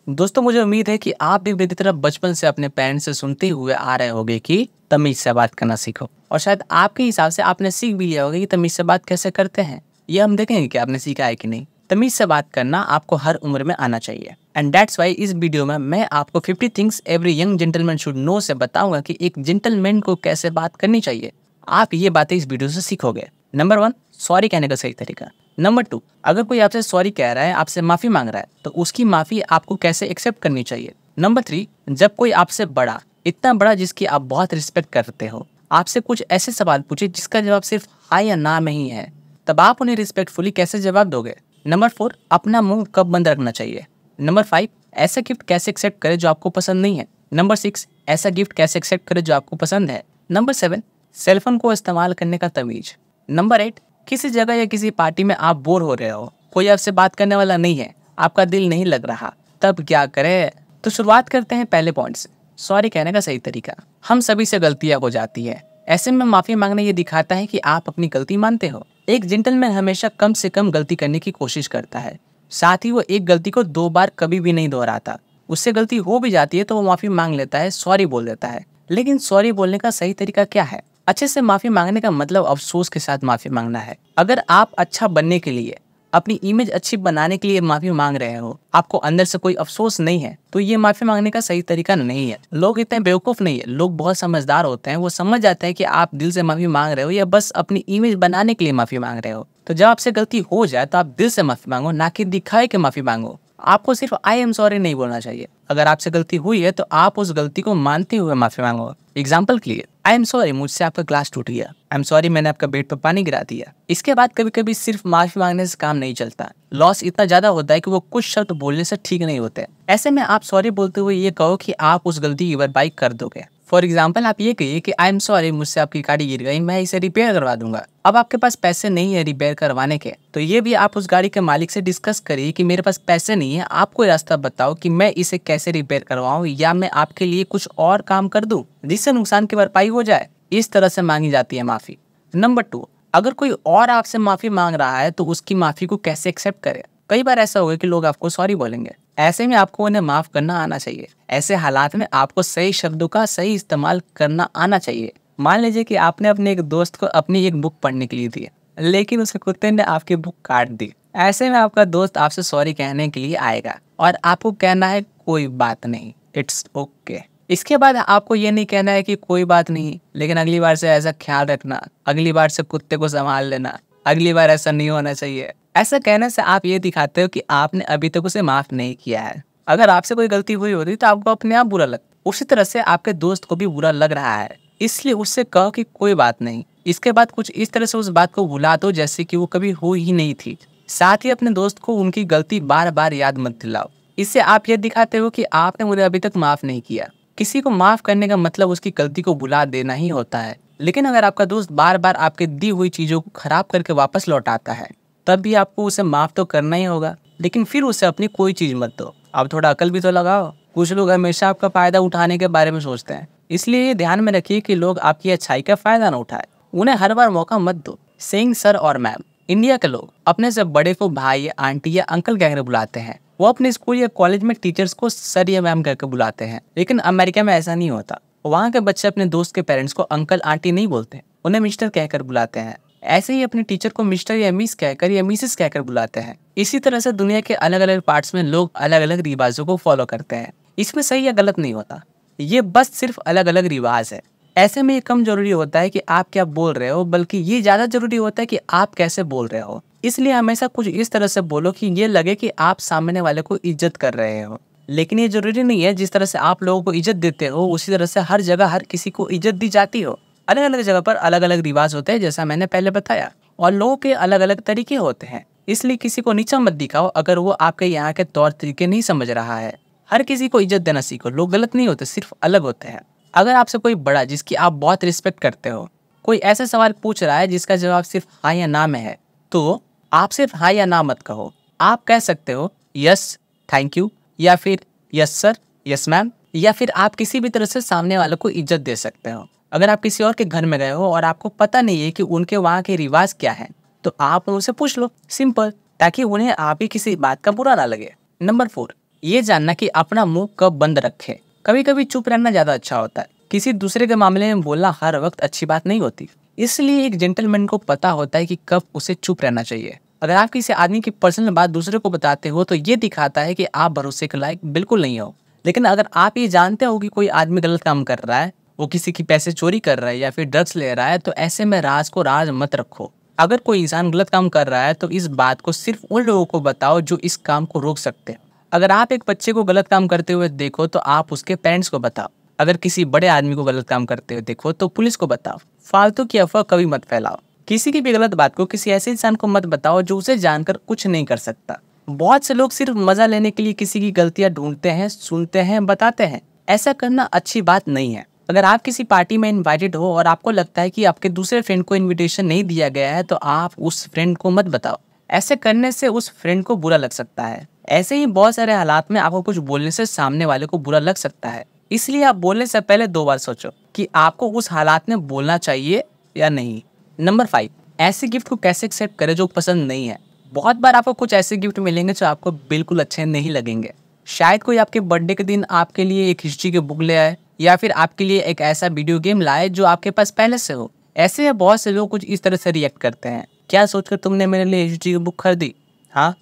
दोस्तों मुझे उम्मीद है कि आप भी मेरी तरह बचपन से अपने पेरेंट्स से सुनते हुए आ रहे होंगे कि तमीज से बात करना सीखो और शायद आपके हिसाब से आपने सीख भी लिया होगा कि तमीज से बात कैसे करते हैं। ये हम देखेंगे कि आपने सीखा है कि नहीं। तमीज से बात करना आपको हर उम्र में आना चाहिए एंड दैट्स वाई इस वीडियो में मैं आपको 50 things every young gentleman should know से बताऊंगा कि एक जेंटलमैन को कैसे बात करनी चाहिए। आप ये बातें इस वीडियो से सीखोगे। नंबर 1, सॉरी कहने का सही तरीका। नंबर 2, अगर कोई आपसे सॉरी कह रहा है, आपसे माफी मांग रहा है, तो उसकी माफी आपको कैसे एक्सेप्ट करनी चाहिए। नंबर 3, जब कोई आपसे बड़ा, इतना बड़ा जिसकी आप बहुत रिस्पेक्ट करते हो, आपसे कुछ ऐसे सवाल पूछे जिसका जवाब सिर्फ हाँ या ना में ही है, तब आप उन्हें रिस्पेक्टफुली कैसे जवाब दोगे। नंबर 4, अपना मुंह कब बंद रखना चाहिए। नंबर 5, ऐसा गिफ्ट कैसे एक्सेप्ट करे जो आपको पसंद नहीं है। नंबर 6, ऐसा गिफ्ट कैसे एक्सेप्ट करे जो आपको पसंद है। नंबर 7, सेलफोन को इस्तेमाल करने का तमीज। नंबर 8, किसी जगह या किसी पार्टी में आप बोर हो रहे हो, कोई आपसे बात करने वाला नहीं है, आपका दिल नहीं लग रहा, तब क्या करें। तो शुरुआत करते हैं पहले पॉइंट से, सॉरी कहने का सही तरीका। हम सभी से गलतियां हो जाती है, ऐसे में माफी मांगना ये दिखाता है कि आप अपनी गलती मानते हो। एक जेंटलमैन हमेशा कम से कम गलती करने की कोशिश करता है, साथ ही वो एक गलती को 2 बार कभी भी नहीं दोहराता। उससे गलती हो भी जाती है तो वो माफी मांग लेता है, सॉरी बोल देता है। लेकिन सॉरी बोलने का सही तरीका क्या है। अच्छे से माफी मांगने का मतलब अफसोस के साथ माफी मांगना है। अगर आप अच्छा बनने के लिए, अपनी इमेज अच्छी बनाने के लिए माफी मांग रहे हो, आपको अंदर से कोई अफसोस नहीं है, तो ये माफी मांगने का सही तरीका नहीं है। लोग इतने बेवकूफ नहीं है, लोग बहुत समझदार होते हैं। वो समझ जाते हैं कि आप दिल से माफी मांग रहे हो या बस अपनी इमेज बनाने के लिए माफी मांग रहे हो। तो जब आपसे गलती हो जाए तो आप दिल से माफी मांगो, ना कि दिखाए के माफी मांगो। आपको सिर्फ आई एम सॉरी नहीं बोलना चाहिए। अगर आपसे गलती हुई है तो आप उस गलती को मानते हुए माफी मांगो। एग्जाम्पल के लिए, आई एम सॉरी मुझसे आपका ग्लास टूट गया, आई एम सॉरी मैंने आपका बेड पर पानी गिरा दिया। इसके बाद कभी कभी सिर्फ माफी मांगने से काम नहीं चलता, लॉस इतना ज्यादा होता है कि वो कुछ शब्द बोलने से ठीक नहीं होते। ऐसे में आप सॉरी बोलते हुए ये कहो कि आप उस गलती की भरपाई कर दोगे। फॉर एग्जाम्पल, आप ये कहिए कि आई एम सॉरी मुझसे आपकी गाड़ी गिर गई, मैं इसे रिपेयर करवा दूंगा। अब आपके पास पैसे नहीं है रिपेयर करवाने के, तो ये भी आप उस गाड़ी के मालिक से डिस्कस करिए कि मेरे पास पैसे नहीं है, आप कोई रास्ता बताओ कि मैं इसे कैसे रिपेयर करवाऊं या मैं आपके लिए कुछ और काम कर दूं जिससे नुकसान की भरपाई हो जाए। इस तरह से मांगी जाती है माफी। नंबर 2, अगर कोई और आपसे माफी मांग रहा है तो उसकी माफी को कैसे एक्सेप्ट करें। कई बार ऐसा होगा कि लोग आपको सॉरी बोलेंगे, ऐसे में आपको उन्हें माफ करना आना चाहिए। ऐसे हालात में आपको सही शब्दों का सही इस्तेमाल करना आना चाहिए। मान लीजिए कि आपने अपने एक दोस्त को अपनी एक बुक पढ़ने के लिए दी, लेकिन उसके कुत्ते ने आपकी बुक काट दी। ऐसे में आपका दोस्त आपसे सॉरी कहने के लिए आएगा और आपको कहना है कोई बात नहीं, इट्स ओके। इसके बाद आपको ये नहीं कहना है कि कोई बात नहीं, लेकिन अगली बार से ऐसा ख्याल रखना, अगली बार से कुत्ते को संभाल लेना, अगली बार ऐसा नहीं होना चाहिए। ऐसा कहने से आप ये दिखाते हो कि आपने अभी तक उसे माफ नहीं किया है। अगर आपसे कोई गलती हुई होती तो आपको अपने आप बुरा लग, उसी तरह से आपके दोस्त को भी बुरा लग रहा है, इसलिए उससे कहो कि कोई बात नहीं। इसके बाद कुछ इस तरह से उस बात को भुला दो जैसे कि वो कभी हो ही नहीं थी। साथ ही अपने दोस्त को उनकी गलती बार बार याद मत दिलाओ। इससे आप ये दिखाते हो कि आपने मुझे अभी तक माफ नहीं किया। किसी को माफ करने का मतलब उसकी गलती को भुला देना ही होता है। लेकिन अगर आपका दोस्त बार बार आपके दी हुई चीजों को खराब करके वापस लौटाता है, तब भी आपको उसे माफ तो करना ही होगा, लेकिन फिर उसे अपनी कोई चीज मत दो। अब थोड़ा अकल भी तो लगाओ। कुछ लोग हमेशा आपका फायदा उठाने के बारे में सोचते हैं, इसलिए ये ध्यान में रखिए कि लोग आपकी अच्छाई का फायदा ना उठाए। उन्हें हर बार मौका मत दो। सेइंग सर और मैम, इंडिया के लोग अपने से बड़े को भाई, आंटी या अंकल कहकर बुलाते हैं। वो अपने स्कूल या कॉलेज में टीचर्स को सर या मैम कहकर बुलाते हैं, लेकिन अमेरिका में ऐसा नहीं होता। वहाँ के बच्चे अपने दोस्त के पेरेंट्स को अंकल आंटी नहीं बोलते, उन्हें मिस्टर कहकर बुलाते हैं। ऐसे ही अपने टीचर को मिस्टर या मिस कहकर या मिसेस कहकर बुलाते हैं। इसी तरह से दुनिया के अलग अलग पार्ट्स में लोग अलग अलग रिवाजों को फॉलो करते हैं। इसमें सही या गलत नहीं होता, ये बस सिर्फ अलग अलग रिवाज है। ऐसे में ये कम जरूरी होता है कि आप क्या बोल रहे हो, बल्कि ये ज्यादा जरूरी होता है कि आप कैसे बोल रहे हो। इसलिए हमेशा कुछ इस तरह से बोलो कि ये लगे कि आप सामने वाले को इज्जत कर रहे हो। लेकिन ये जरूरी नहीं है जिस तरह से आप लोगों को इज्जत देते हो उसी तरह से हर जगह हर किसी को इज्जत दी जाती हो। अलग अलग जगह पर अलग अलग रिवाज होते हैं, जैसा मैंने पहले बताया, और लोगों के अलग अलग तरीके होते हैं। इसलिए किसी को नीचा मत दिखाओ अगर वो आपके यहाँ के तौर तरीके नहीं समझ रहा है। हर किसी को इज्जत देना सीखो। लोग गलत नहीं होते, सिर्फ अलग होते हैं। अगर आपसे कोई बड़ा जिसकी आप बहुत रिस्पेक्ट करते हो कोई ऐसा सवाल पूछ रहा है जिसका जवाब सिर्फ हाँ या ना में है, तो आप सिर्फ हाँ या ना मत कहो। आप कह सकते हो यस थैंक यू, या फिर यस सर, यस मैम, या फिर आप किसी भी तरह से सामने वालों को इज्जत दे सकते हो। अगर आप किसी और के घर में गए हो और आपको पता नहीं है कि उनके वहाँ के रिवाज क्या है, तो आप उनसे पूछ लो, सिंपल, ताकि उन्हें आप ही किसी बात का बुरा ना लगे। नंबर 4, ये जानना कि अपना मुंह कब बंद रखे। कभी कभी चुप रहना ज्यादा अच्छा होता है। किसी दूसरे के मामले में बोलना हर वक्त अच्छी बात नहीं होती। इसलिए एक जेंटलमैन को पता होता है कि कब उसे चुप रहना चाहिए। अगर आप किसी आदमी की पर्सनल बात दूसरे को बताते हो तो ये दिखाता है कि आप भरोसे के लायक बिल्कुल नहीं हो। लेकिन अगर आप ये जानते हो कि कोई आदमी गलत काम कर रहा है, वो किसी की पैसे चोरी कर रहा है या फिर ड्रग्स ले रहा है, तो ऐसे में राज को राज मत रखो। अगर कोई इंसान गलत काम कर रहा है तो इस बात को सिर्फ उन लोगों को बताओ जो इस काम को रोक सकते हैं। अगर आप एक बच्चे को गलत काम करते हुए देखो तो आप उसके पेरेंट्स को बताओ। अगर किसी बड़े आदमी को गलत काम करते हुए देखो तो पुलिस को बताओ। फालतू की अफवाह कभी मत फैलाओ। किसी की भी गलत बात को किसी ऐसे इंसान को मत बताओ जो उसे जानकर कुछ नहीं कर सकता। बहुत से लोग सिर्फ मजा लेने के लिए किसी की गलतियां ढूंढते हैं, सुनते हैं, बताते हैं। ऐसा करना अच्छी बात नहीं है। अगर आप किसी पार्टी में इनवाइटेड हो और आपको लगता है कि आपके दूसरे फ्रेंड को इनविटेशन नहीं दिया गया है तो आप उस फ्रेंड को मत बताओ। ऐसे करने से उस फ्रेंड को बुरा लग सकता है। ऐसे ही बहुत सारे हालात में आपको कुछ बोलने से सामने वाले को बुरा लग सकता है। इसलिए आप बोलने से पहले 2 बार सोचो कि आपको उस हालात में बोलना चाहिए या नहीं। नंबर 5, ऐसे गिफ्ट को कैसे एक्सेप्ट करें जो पसंद नहीं है। बहुत बार आपको कुछ ऐसे गिफ्ट मिलेंगे जो आपको बिल्कुल अच्छे नहीं लगेंगे। शायद कोई आपके बर्थडे के दिन आपके लिए एक हिस्ट्री की बुक ले आए या फिर आपके लिए एक ऐसा वीडियो गेम लाए जो आपके पास पहले से हो। ऐसे में बहुत से लोग कुछ इस तरह से रिएक्ट करते हैं, क्या सोचकर तुमने मेरे लिए हिस्ट्री की बुक खरीदी, हाँ?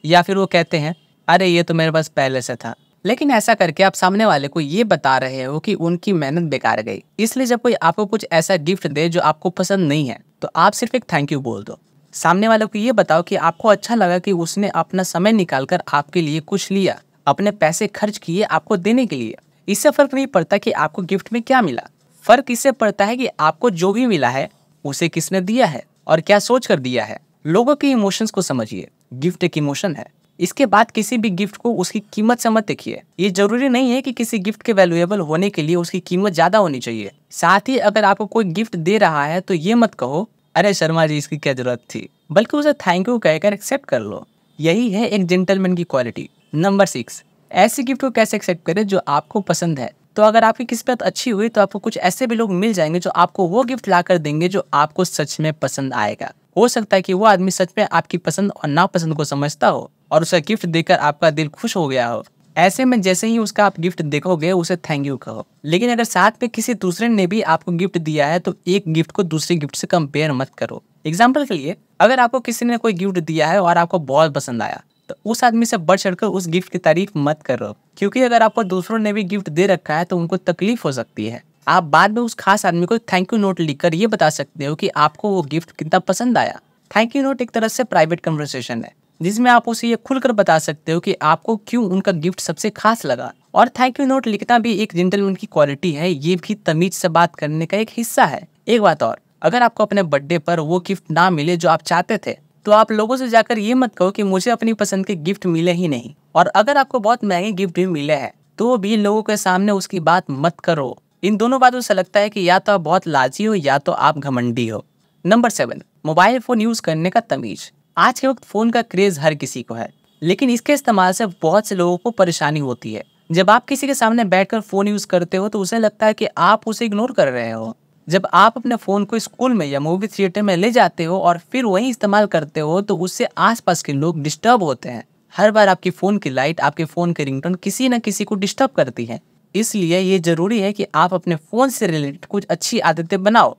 या फिर वो कहते हैं, अरे ये तो मेरे पास पहले से था। लेकिन ऐसा करके आप सामने वाले को ये बता रहे हो कि उनकी मेहनत बेकार गई। इसलिए जब कोई आपको कुछ ऐसा गिफ्ट दे जो आपको पसंद नहीं है तो आप सिर्फ एक थैंक यू बोल दो। सामने वाले को ये बताओ कि आपको अच्छा लगा कि उसने अपना समय निकालकर आपके लिए कुछ लिया, अपने पैसे खर्च किए आपको देने के लिए। इससे फर्क नहीं पड़ता कि आपको गिफ्ट में क्या मिला। फर्क इससे पड़ता है कि आपको जो भी मिला है उसे किसने दिया है और क्या सोच कर दिया है। लोगों के इमोशंस को समझिए। गिफ्ट एक इमोशन है। इसके बाद किसी भी गिफ्ट को उसकी कीमत से मत देखिए। ये जरूरी नहीं है कि किसी गिफ्ट के वैल्यूएबल होने के लिए उसकी कीमत ज्यादा होनी चाहिए। साथ ही अगर आपको कोई गिफ्ट दे रहा है तो ये मत कहो, अरे शर्मा जी इसकी क्या जरूरत थी, बल्कि उसे थैंक यू कहकर एक्सेप्ट कर लो। यही है एक जेंटलमैन की क्वालिटी। नंबर 6, ऐसे गिफ्ट को कैसे एक्सेप्ट करें जो आपको पसंद है। तो अगर आपकी किस्मत अच्छी हुई तो आपको कुछ ऐसे भी लोग मिल जाएंगे जो आपको वो गिफ्ट ला कर देंगे जो आपको सच में पसंद आएगा। हो सकता है कि वो आदमी सच में आपकी पसंद और नापसंद को समझता हो और उसे गिफ्ट देकर आपका दिल खुश हो गया हो। ऐसे में जैसे ही उसका आप गिफ्ट देखोगे उसे थैंक यू कहो। लेकिन अगर साथ में किसी दूसरे ने भी आपको गिफ्ट दिया है तो एक गिफ्ट को दूसरे गिफ्ट से कंपेयर मत करो। एग्जाम्पल के लिए, अगर आपको किसी ने कोई गिफ्ट दिया है और आपको बहुत पसंद आया तो उस आदमी से बढ़ चढ़कर उस गिफ्ट की तारीफ मत करो, क्योंकि अगर आपको दूसरों ने भी गिफ्ट दे रखा है तो उनको तकलीफ हो सकती है। आप बाद में उस खास आदमी को थैंक यू नोट लिखकर ये बता सकते हो कि आपको वो गिफ्ट कितना पसंद आया। थैंक यू नोट एक तरह से प्राइवेट कन्वर्सेशन है जिसमें आप उसे ये खुलकर बता सकते हो कि आपको क्यों उनका गिफ्ट सबसे खास लगा। और थैंक यू नोट लिखना भी एक जेंटलमैन की क्वालिटी है। ये भी तमीज से बात करने का एक हिस्सा है। एक बात और, अगर आपको अपने बर्थडे पर वो गिफ्ट ना मिले जो आप चाहते थे तो आप लोगों से जाकर ये मत कहो कि मुझे अपनी पसंद के गिफ्ट मिले ही नहीं। और अगर आपको बहुत महंगे गिफ्ट भी मिले हैं तो भी लोगों के सामने उसकी बात मत करो। इन दोनों बातों से लगता है कि या तो आप बहुत लालची हो या तो आप घमंडी हो। नंबर 7, मोबाइल फोन यूज करने का तमीज। आज के वक्त फोन का क्रेज हर किसी को है, लेकिन इसके इस्तेमाल से बहुत से लोगों को परेशानी होती है। जब आप किसी के सामने बैठकर फोन यूज करते हो तो उसे लगता है कि आप उसे इग्नोर कर रहे हो। जब आप अपने फोन को स्कूल में या मूवी थिएटर में ले जाते हो और फिर वहीं इस्तेमाल करते हो तो उससे आसपास के लोग डिस्टर्ब होते हैं। हर बार आपकी फोन की लाइट, आपके फोन की रिंगटोन किसी न किसी को डिस्टर्ब करती है। इसलिए ये जरूरी है कि आप अपने फोन से रिलेटेड कुछ अच्छी आदतें बनाओ।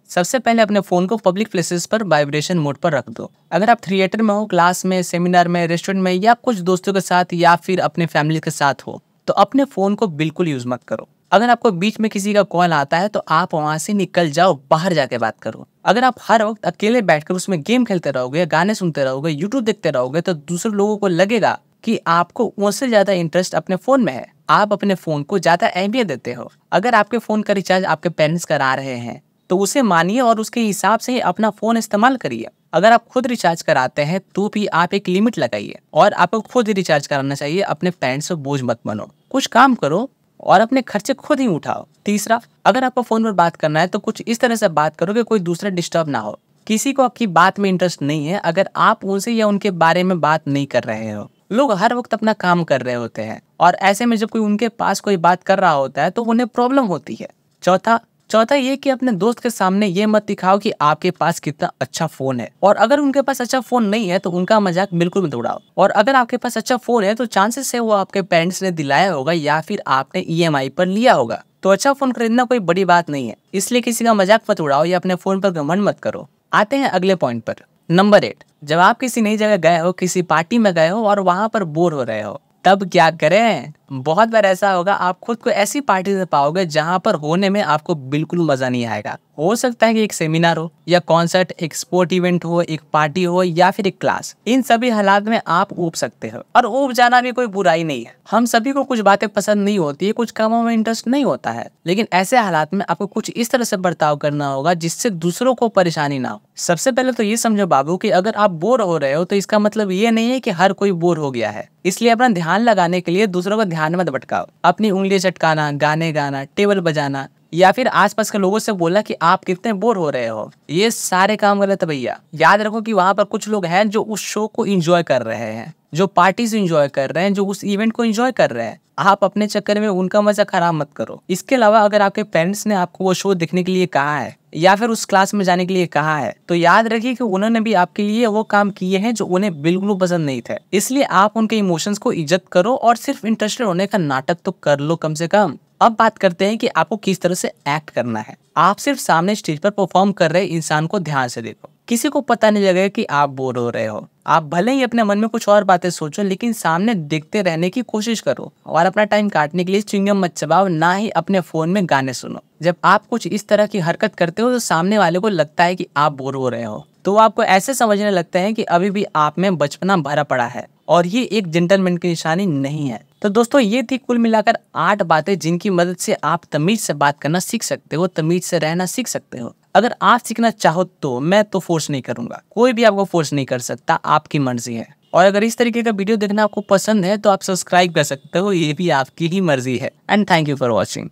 सबसे पहले अपने फोन को पब्लिक प्लेसेस पर वाइब्रेशन मोड पर रख दो। अगर आप थिएटर में हो, क्लास में, सेमिनार में, रेस्टोरेंट में या कुछ दोस्तों के साथ या फिर अपने फैमिली के साथ हो तो अपने फोन को बिल्कुल यूज मत करो। अगर आपको बीच में किसी का कॉल आता है तो आप वहां से निकल जाओ, बाहर जाके बात करो। अगर आप हर वक्त अकेले बैठकर उसमें गेम खेलते रहोगे, गाने सुनते रहोगे, यूट्यूब देखते रहोगे तो दूसरे लोगों को लगेगा कि आपको उससे ज्यादा इंटरेस्ट अपने फोन में है। आप अपने फोन को ज्यादा अहमियत देते हो। अगर आपके फोन का रिचार्ज आपके पेरेंट्स करा रहे हैं तो उसे मानिए और उसके हिसाब से ही अपना फोन इस्तेमाल करिए। अगर आप खुद रिचार्ज कराते हैं तो भी आप एक लिमिट लगाइए और आपको खुद ही रिचार्ज कराना चाहिए। अपने पेरेंट्स से बोझ मत बनो, कुछ काम करो और अपने खर्चे खुद ही उठाओ। तीसरा, अगर आपको फोन पर बात करना है तो कुछ इस तरह से बात करो कि कोई दूसरा डिस्टर्ब ना हो। किसी को आपकी बात में इंटरेस्ट नहीं है अगर आप उनसे या उनके बारे में बात नहीं कर रहे हो। लोग हर वक्त अपना काम कर रहे होते हैं और ऐसे में जब कोई उनके पास कोई बात कर रहा होता है तो उन्हें प्रॉब्लम होती है। चौथा, चौथा ये कि अपने दोस्त के सामने ये मत दिखाओ कि आपके पास कितना अच्छा फोन है, और अगर उनके पास अच्छा फोन नहीं है तो उनका मजाक बिल्कुल मत उड़ाओ। और अगर आपके पास अच्छा फोन है तो चांसेस है वो आपके पेरेंट्स ने दिलाया होगा या फिर आपने EMI पर लिया होगा। तो अच्छा फोन खरीदना कोई बड़ी बात नहीं है, इसलिए किसी का मजाक मत उड़ाओ या अपने फोन पर घमंड मत करो। आते हैं अगले पॉइंट पर, नंबर 8। जब आप किसी नई जगह गए हो, किसी पार्टी में गए हो और वहां पर बोर हो रहे हो, तब क्या करें? बहुत बार ऐसा होगा, आप खुद को ऐसी पार्टी से पाओगे जहां पर होने में आपको बिल्कुल मजा नहीं आएगा। हो सकता है कि एक सेमिनार हो या कॉन्सर्ट, एक स्पोर्ट इवेंट हो, एक पार्टी हो या फिर एक क्लास। इन सभी हालात में आप ऊब सकते हो, और ऊब जाना भी कोई बुराई नहीं है। हम सभी को कुछ बातें पसंद नहीं होती है, कुछ कामों में इंटरेस्ट नहीं होता है, लेकिन ऐसे हालात में आपको कुछ इस तरह से बर्ताव करना होगा जिससे दूसरों को परेशानी ना हो। सबसे पहले तो ये समझो बाबू कि अगर आप बोर हो रहे हो तो इसका मतलब ये नहीं है कि हर कोई बोर हो गया है। इसलिए अपना ध्यान लगाने के लिए दूसरों का ध्यान मत भटकाओ। अपनी उंगली चटकाना, गाने गाना, टेबल बजाना या फिर आसपास के लोगों से बोलना कि आप कितने बोर हो रहे हो, ये सारे काम गलत है भैया। याद रखो कि वहां पर कुछ लोग हैं जो उस शो को एंजॉय कर रहे हैं, जो पार्टी से एंजॉय कर रहे हैं, जो उस इवेंट को एंजॉय कर रहे हैं। आप अपने चक्कर में उनका मजा खराब मत करो। इसके अलावा अगर आपके पेरेंट्स ने आपको वो शो देखने के लिए कहा है या फिर उस क्लास में जाने के लिए कहा है, तो याद रखिए कि उन्होंने भी आपके लिए वो काम किए हैं जो उन्हें बिल्कुल पसंद नहीं थे। इसलिए आप उनके इमोशंस को इज्जत करो और सिर्फ इंटरेस्टेड होने का नाटक तो कर लो कम से कम। अब बात करते हैं कि आपको किस तरह से एक्ट करना है। आप सिर्फ सामने स्टेज पर परफॉर्म कर रहे इंसान को ध्यान से देखो, किसी को पता नहीं लगेगा कि आप बोर हो रहे हो। आप भले ही अपने मन में कुछ और बातें सोचो, लेकिन सामने देखते रहने की कोशिश करो और अपना टाइम काटने के लिए च्युइंगम मत चबाओ, ना ही अपने फोन में गाने सुनो। जब आप कुछ इस तरह की हरकत करते हो तो सामने वाले को लगता है कि आप बोर हो रहे हो, तो आपको ऐसे समझने लगता है कि अभी भी आप में बचपना भरा पड़ा है, और ये एक जेंटलमैन की निशानी नहीं है। तो दोस्तों, ये थी कुल मिलाकर 8 बातें जिनकी मदद से आप तमीज से बात करना सीख सकते हो, तमीज से रहना सीख सकते हो। अगर आप सीखना चाहो तो मैं तो फोर्स नहीं करूंगा, कोई भी आपको फोर्स नहीं कर सकता, आपकी मर्जी है। और अगर इस तरीके का वीडियो देखना आपको पसंद है तो आप सब्सक्राइब कर सकते हो, ये भी आपकी ही मर्जी है। And thank you for watching.